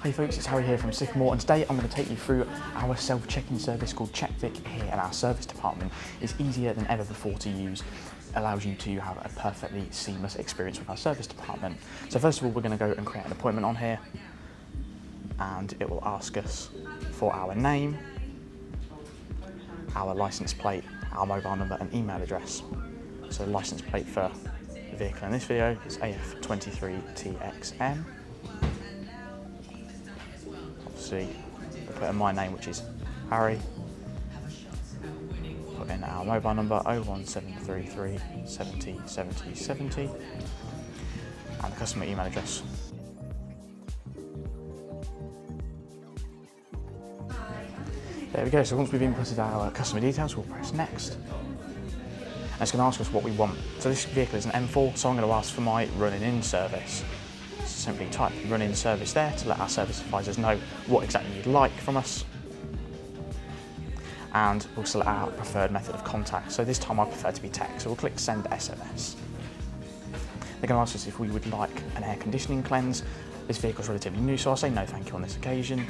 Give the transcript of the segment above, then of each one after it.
Hey folks, it's Harry here from Sycamore, and today I'm going to take you through our self-check-in service called Tjekvik here in our service department. It's easier than ever before to use, allows you to have a perfectly seamless experience with our service department. So first of all, we're going to go and create an appointment on here, and it will ask us for our name, our license plate, our mobile number and email address. So the license plate for the vehicle in this video is AF23TXM. Obviously, we'll put in my name, which is Harry. Put in our mobile number 01733 70 70 70 and the customer email address. There we go, so once we've inputted our customer details, we'll press next. And it's going to ask us what we want. So this vehicle is an M4, so I'm going to ask for my running in service. So simply type run in service there to let our service advisors know what exactly you'd like from us. And we'll select our preferred method of contact. So this time I prefer to be text, so we'll click send SMS. They're going to ask us if we would like an air conditioning cleanse. This vehicle's relatively new, so I'll say no thank you on this occasion.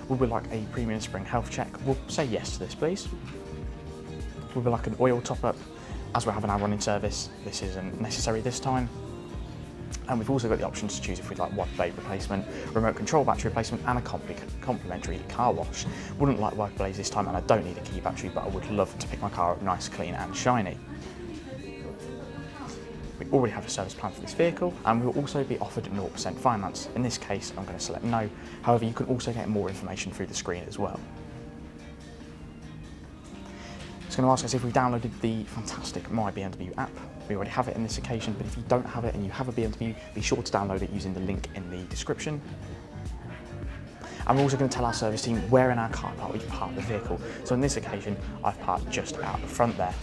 Would we like a premium spring health check? We'll say yes to this, please. Would we like an oil top-up? As we're having our running service, this isn't necessary this time. And we've also got the option to choose if we'd like wiper blade replacement, remote control battery replacement, and a complimentary car wash. Wouldn't like wiper blades this time, and I don't need a key battery, but I would love to pick my car up nice, clean, and shiny. We already have a service plan for this vehicle, and we will also be offered 0% finance. In this case, I'm going to select no. However, you can also get more information through the screen as well. It's going to ask us if we downloaded the fantastic My BMW app. We already have it in this occasion, but if you don't have it and you have a BMW, be sure to download it using the link in the description. And we're also going to tell our service team where in our car park we've parked the vehicle. So in this occasion, I've parked just out the front there.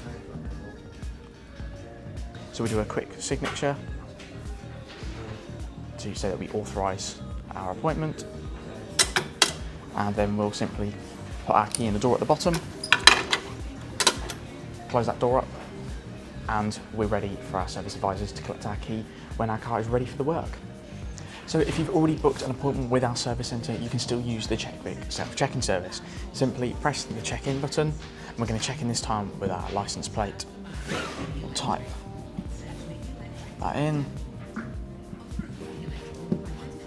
So we do a quick signature to say that we authorise our appointment, and then we'll simply put our key in the door at the bottom, close that door up, and we're ready for our service advisors to collect our key when our car is ready for the work. So if you've already booked an appointment with our service centre, you can still use the Tjekvik Self Check-In service. Simply press the check-in button, and we're going to check in this time with our licence plate. We'll type that in,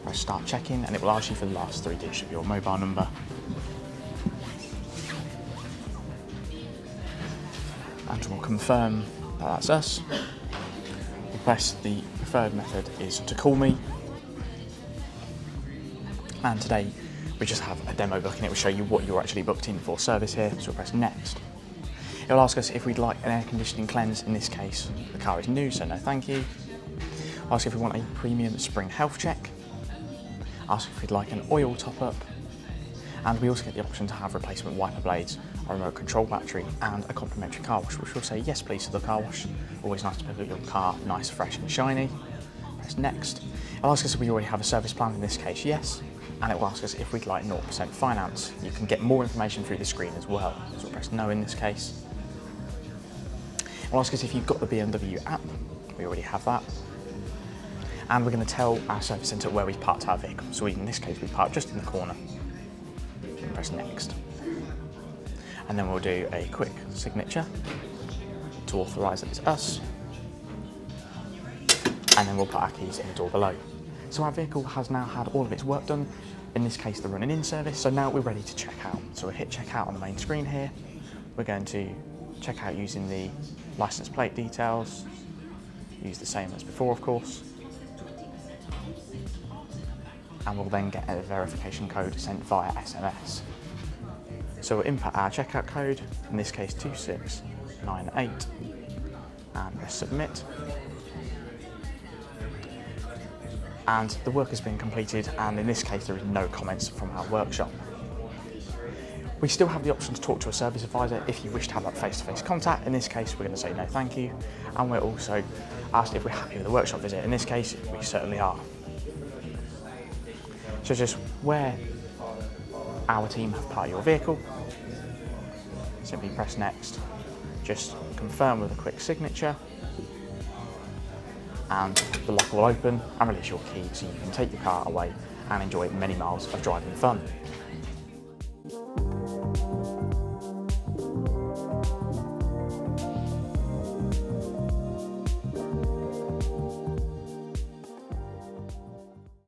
press start check-in, and it will ask you for the last 3 digits of your mobile number. And we'll confirm that that's us. We'll press the preferred method is to call me. And today we just have a demo booking. It will show you what you're actually booked in for service here, so we'll press next. It'll ask us if we'd like an air conditioning cleanse. In this case, the car is new, so no thank you. Ask if we want a premium spring health check. Ask if we'd like an oil top-up. And we also get the option to have replacement wiper blades, a remote control battery, and a complimentary car wash, which will say yes please to the car wash. Always nice to pick up your car nice, fresh and shiny. Press next. It'll ask us if we already have a service plan, in this case yes. And it will ask us if we'd like 0% finance. You can get more information through the screen as well. So we'll press no in this case. It'll ask us if you've got the BMW app. We already have that. And we're going to tell our service centre where we've parked our vehicle. So in this case, we parked just in the corner. Press next. And then we'll do a quick signature to authorise that it's us. And then we'll put our keys in the door below. So our vehicle has now had all of its work done, in this case the running in service, so now we're ready to check out. So we'll hit check out on the main screen here. We're going to check out using the licence plate details, use the same as before of course, and we'll then get a verification code sent via SMS. So we'll input our checkout code, in this case 2698, and press submit. And the work has been completed, and in this case there is no comments from our workshop. We still have the option to talk to a service advisor if you wish to have that face-to-face contact. In this case we're going to say no thank you, and we're also asked if we're happy with the workshop visit. In this case we certainly are. So just where our team have parked your vehicle, simply press next, just confirm with a quick signature, and the lock will open and release your key so you can take your car away and enjoy many miles of driving fun.